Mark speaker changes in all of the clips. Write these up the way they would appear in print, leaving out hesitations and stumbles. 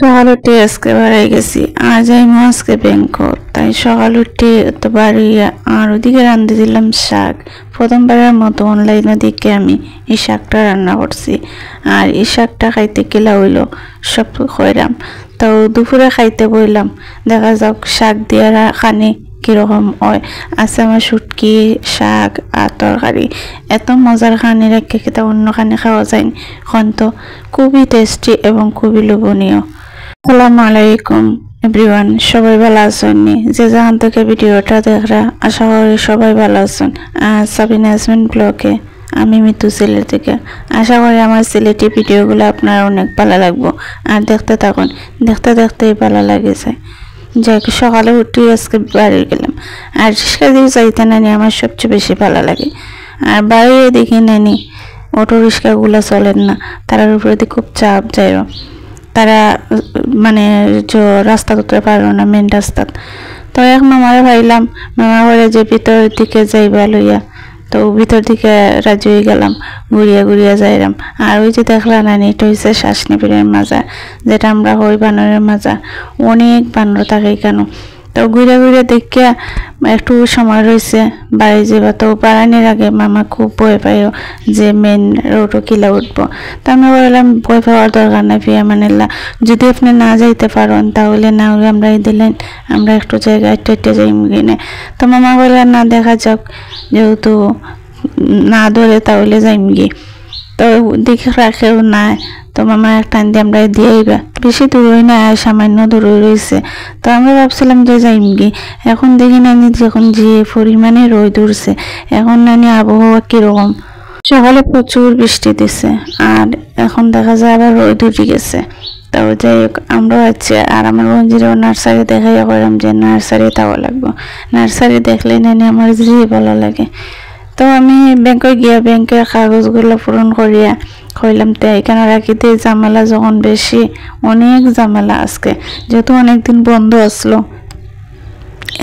Speaker 1: সকাল উঠে আজকে বাড়াই গেছি আর যাইমো আজকে ব্যাংকক। তাই সকাল উঠে তো বাড়িয়া আর ওদিকে রান্ধে দিলাম শাক। প্রথমবারের মতো অনলাইনে দেখে আমি এই শাকটা রান্না করছি। আর এই শাকটা খাইতে কিলা হইলো সব খয়রাম। তো দুপুরে খাইতে বইলাম, দেখা যাক শাক দিয়ে খানি কিরকম হয়। আছে আমার শুটকি শাক আর তরকারি, এত মজার খানি রেখে খেতে অন্য খানি খাওয়া যায় এখন তো খুবই টেস্টি এবং খুবই লোভনীয়। আসসালামু আলাইকুম এভরিওয়ান, সবাই ভালো আছেন? যে যেখান থেকে ভিডিওটা দেখরা আশা করি সবাই ভালো আছেন। সাবিনা ইয়াসমিন ব্লগে আমি মিতু সিলেট থেকে। আশা করি আমার সিলেটি ভিডিওগুলো আপনার অনেক ভালো লাগবো আর দেখতে থাকুন, দেখতে দেখতেই ভালো লাগে যায়। যাই সকালে উঠে আজকে বাড়ি গেলাম আর রিক্সা দিয়ে যাইতে নানি আমার সবচেয়ে বেশি ভালো লাগে। আর বাইরে দেখি নানি অটো রিক্সাগুলো চলেন না, তার উপরে দিয়ে খুব চাপ যায়, তারা মানে রাস্তা ধরতে পারলো না মেন রাস্তা। তো এক মামারে ভাইলাম মামা ঘরে যে ভিতরের দিকে যাইবা লইয়া, তো ভিতর দিকে রাজি হয়ে গেলাম, ঘুরিয়া ঘুরিয়া যাইলাম। আর ওই যে দেখলাম না এটা হচ্ছে শ্বাসনিপিরের মাজা, যেটা আমরা হই বানরের মাজা, অনেক বানর থাকে কেন। তো ঘুরে ঘুরে দেখিয়া একটু সময় রয়েছে বাড়ি যাবা। তো বাড়ানোর আগে মামা খুব ভয় পাই যে মেন রোডও কিলা উঠবো। তো আমি বললাম ভয় পাওয়ার দরকার নাই ফিয়া মানিল্লা, যদি আপনি না যাইতে পারেন তাহলে না হলে আমরা দিলেন আমরা একটু জায়গায় টেটে যাই কিনে। তো মামা বললেন না দেখা যাক, যেহেতু না ধরে তাহলে যাইম গিয়ে। তো দেখে রাখেও নাই, তো মামা একটা দিয়ে আমরা দিয়ে আইবা, বেশি দূরই না সামান্য দূরই রয়েছে। তো আমরা ভাবছিলাম যে যাইম গি, এখন দেখি নানি যখন যে পরিমাণে রোদ উঠছে, এখন নানি আবহাওয়া কিরকম। সকালে প্রচুর বৃষ্টি দিছে আর এখন দেখা যায় আবার রোদ উঠে গেছে। তো যাই হোক আমরা আছি আর আমার বঞ্জিরাও নার্সারি দেখাইয়া করলাম যে নার্সারি তাও লাগবো। নার্সারি দেখলে নানি আমার যে ভালো লাগে। তো আমি ব্যাংকে গিয়া ব্যাংকের কাগজগুলো পূরণ করিয়া কইলাম তো এখানে রাখি দিয়ে ঝামেলা যখন বেশি, অনেক ঝামেলা আজকে যেহেতু অনেকদিন বন্ধ আসলো,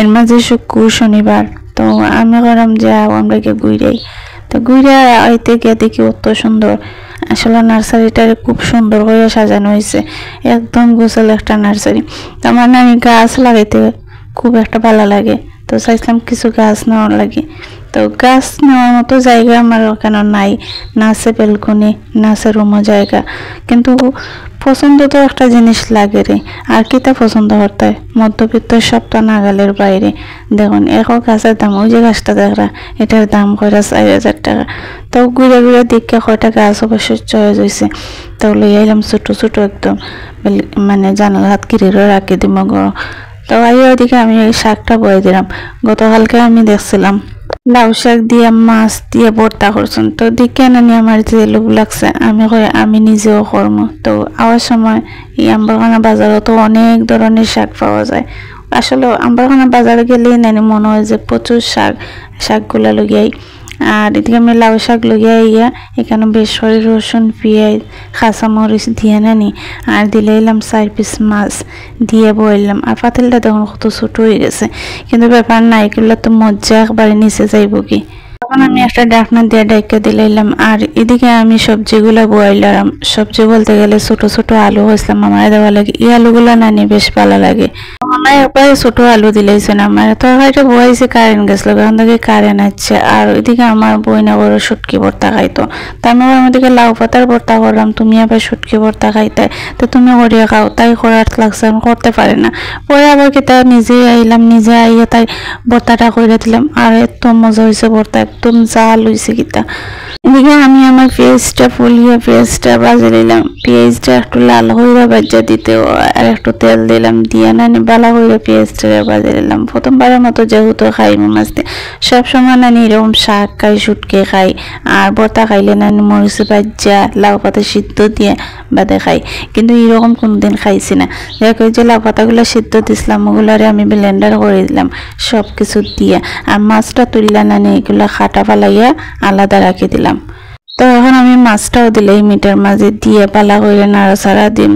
Speaker 1: এর মাঝে শুক্র শনিবার। তো আমি করলাম যে আমরা গিয়ে ঘুরাই। তো ঘুরে আইতে গিয়ে দেখি অত সুন্দর, আসলে নার্সারিটা খুব সুন্দর করে সাজানো হয়েছে, একদম গোছাল একটা নার্সারি। তো আমার নানি গাছ লাগাইতে খুব একটা ভালো লাগে, তো চাইছিলাম কিছু গাছ নেওয়ার লাগে। তো গাছ নেওয়ার মতো জায়গা আমার কেন নাই, না আছে ব্যালকনি না আছে রুমো জায়গা, কিন্তু পছন্দ তো একটা জিনিস লাগে রে। আর কিতা পছন্দ করতে হয়, মধ্যবিত্ত সব তো নাগালের বাইরে। দেখুন এক গাছের দাম, ওই যে গাছটা দেখরা এটার দাম কয়টা 4,000 টাকা। তো ঘুরে ঘুরে দেখে কয়টা গাছ অবশ্য চয়েস হয়েছে। তো লই আইলাম ছোটো ছোটো একদম, মানে জানাল হাত কিরিরও রাখি দিব গড়। তো ওদিকে আমি এই শাকটা বয়ে দিলাম। গতকালকে আমি দেখছিলাম লাউ শাক দিয়ে মাছ দিয়ে ভর্তা করছেন, তো দেখে নানি আমার যে লোভ লাগছে, আমি নিজেও করবো। তো আওয়ার সময় এই আম্বারখানা বাজারও তো অনেক ধরনের শাক পাওয়া যায়। আসলে আম্বারখানা বাজারে গেলেই নানি মনে হয় যে প্রচুর শাকগুলা লইয়াই। আর এদিকে আমি লাউ শাক লইয়া ইয়া এখানে বেশ করে রসুন পেঁয়াজ কাঁচামরিচ দিয়ে নানি আর দিলে এলাম 4 পিস মাছ দিয়ে বললাম। আর পাতিলটা দেখুন কত ছোট হয়ে গেছে, কিন্তু ব্যাপার না, এগুলো তো মজ্জা একবারে নিচে যাইব কি। তখন আমি একটা ডাকনা দিয়ে ডাইকা দিলাম। আর এদিকে আমি সবজিগুলো বইলাম। সবজি বলতে গেলে ছোট ছোট আলু হয়েছিলাম আমার দেওয়া লাগে, এই আলুগুলো নানি বেশ ভালো লাগে। আমার একবারে ছোট আলু দিলেছেন আমার তরকারিটা বইছে, কারেন্ট গেছিল, ওখান থেকে কারেন্ট আসছে। আর ওইদিকে আমার বই না বড় শুটকি ভর্তা খাইতো, তা আমি ওদিকে লাউ পাতার ভর্তা করলাম, তুমি আবার শুটকি ভর্তা খাইতে, তো তুমি করিয়া খাও। তাই করার লাগছে, আমি করতে পারি না। পরে আবার কিতা নিজে আইলাম, নিজে আইয়া তাই ভর্তাটা করে দিলাম। আর এত মজা হয়েছে ভর্তা, একদম জাল হয়েছে কিতা। এদিকে আমি আমার পেঁয়াজটা ফুলিয়ে পেঁয়াজটা বাজে নিলাম, পেঁয়াজটা একটু লাল হইয়া বাজা দিতে আর একটু তেল দিলাম, দিয়ে নানি বালা হইয়া পেঁয়াজটা বাজে নিলাম। প্রথমবারের মতো যেহেতু খাই মাছ দিয়ে, সবসময় নানি এরকম শাক খাই শুটকে খাই, আর ভর্তা খাইলে নানি মরিচ বাজা লাউ পাতা সিদ্ধ দিয়ে বাদে খাই, কিন্তু এরকম কোনোদিন খাইছি না। দেখো যে লাউ পাতাগুলো সিদ্ধ দিছিলাম ওগুলারে আমি ব্লেন্ডার করে দিলাম সব কিছু দিয়ে, আর মাছটা তুললা নানি এগুলো খাটা ফালাইয়া আলাদা রাখি দিলাম। তো এখন আমি মাছটাও দিলাই মিটার মাঝে দিয়ে পালা করে নাড়াচাড়া দিম।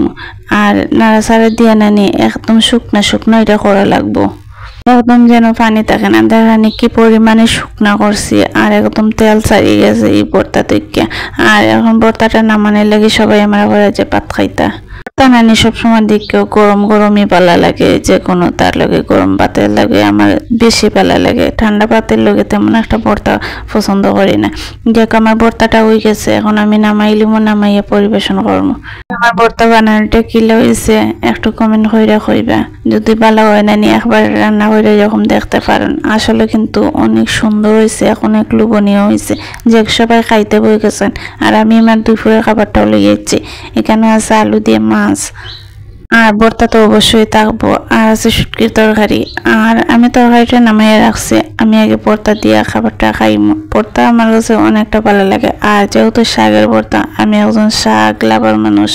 Speaker 1: আর নাড়াচাড়া দিয়ে নানি একদম শুকনা শুকনো এটা করা লাগবো, একদম যেন পানি থাকে না। দেখানি কি পরিমাণে শুকনা করছি আর একদম তেল ছাড়িয়ে গেছে এই ভর্তা থেকে। আর এখন ভর্তাটা নামানোর লাগে সবাই আমরা করে যে ভাত খাইতা। তো বানানি সবসময় দেখেও গরম গরমই ভালো লাগে, যে কোনো তার লগে গরম ভাতের লাগে আমার বেশি ভালো লাগে। ঠান্ডা ভাতের লগে তেমন একটা ভর্তা পছন্দ করি না। দেখ আমার ভর্তাটা হয়ে গেছে, এখন আমি নামাইলিমো, নামাইয়া পরিবেশন করবো। আমার ভর্তা বানানোটা কি হয়েছে একটু কমেন্ট কইরা কইবা, যদি ভালো হয় না নি একবার রান্না করে যখন দেখতে পারেন। আসলে কিন্তু অনেক সুন্দর হয়েছে, অনেক লোভনীয় হয়েছে, যে সবাই খাইতে বই গেছেন। আর আমি আমার দুপুরের খাবারটাও লইয়েছি, এখানে আছে আলু দিয়ে মাছ, আর ভর্তা তো অবশ্যই থাকবো, আর আছে শুটকির তরকারি। আর আমি তরকারিটা নামাইয়া রাখছি, আমি আগে ভর্তা দিয়ে খাবারটা খাই। ভর্তা আমার কাছে অনেকটা ভালো লাগে, আর যেহেতু শাকের ভর্তা, আমি একজন শাক লাভার মানুষ।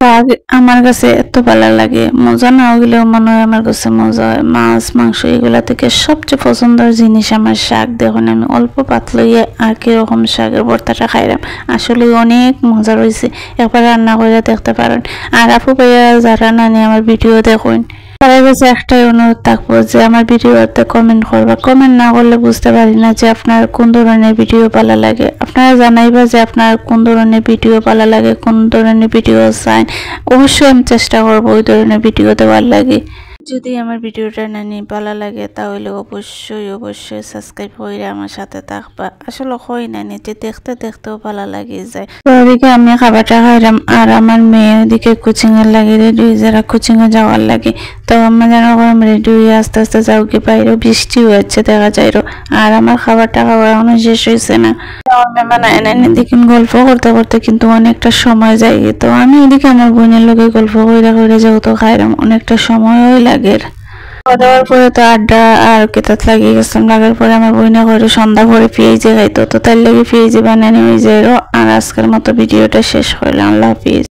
Speaker 1: শাক আমার কাছে এত ভালো লাগে, মজা না হইলেও মনে হয় আমার কাছে মজা হয়। মাছ মাংস এগুলা থেকে সবচেয়ে পছন্দের জিনিস আমার শাক। দেখুন আমি অল্প ভাত লইয়া আর কিরকম শাকের ভর্তাটা খাইলাম, আসলে অনেক মজা রয়েছে। একবার রান্না করে দেখতে পারেন। আর আপু ভাইয়া যারা নানি আমার ভিডিও দেখুন, তাদের কাছে একটাই অনুরোধ থাকবো যে আমার ভিডিওতে কমেন্ট করবা। কমেন্ট না করলে বুঝতে পারি না যে আপনার কোন ধরনের ভিডিও ভালো লাগে। আপনারা জানাইবা যে আপনার কোন ধরনের ভিডিও ভালো লাগে, কোন ধরনের ভিডিও চান। অবশ্যই আমি চেষ্টা করবো ওই ধরনের ভিডিও দেওয়ার লাগে। যদি আমার ভিডিওটা নানি ভালো লাগে তাহলে অবশ্যই সাবস্ক্রাইব করে আমার সাথে থাকবা। আসলে হয় নানি যে দেখতে দেখতেও ভালো লাগে যায়। তো ওদিকে আমি খাবারটা খাইলাম, আর আমার মেয়ে ওদিকে কোচিং এর লাগে রেডি, যারা কোচিং এ যাওয়ার লাগে। তো আমার যেন রেডি হয়ে আস্তে আস্তে যাও কি বাইরে বৃষ্টি হচ্ছে দেখা যাইরো। আর আমার খাবারটা খাওয়া এখনো শেষ হয়েছে না। আমার মেহমান এনে দেখুন গল্প করতে করতে কিন্তু অনেকটা সময় যায়। তো আমি এদিকে আমার বোনের লোকে গল্প কইরা যেহেতু খাইলাম, অনেকটা সময়ই লাগে। খাওয়া দাওয়ার পরে তো আড্ডা আর কেতাত লাগিয়ে গেছিলাম। লাগার পরে আমার বইনা করে সন্ধ্যা পরে পেঁয়াজি খাইতো, তো তার লেগে পেঁয়াজি বানানো হয়ে যায়। আর আজকের মতো ভিডিওটা শেষ করলাম। আল্লাহ হাফিজ।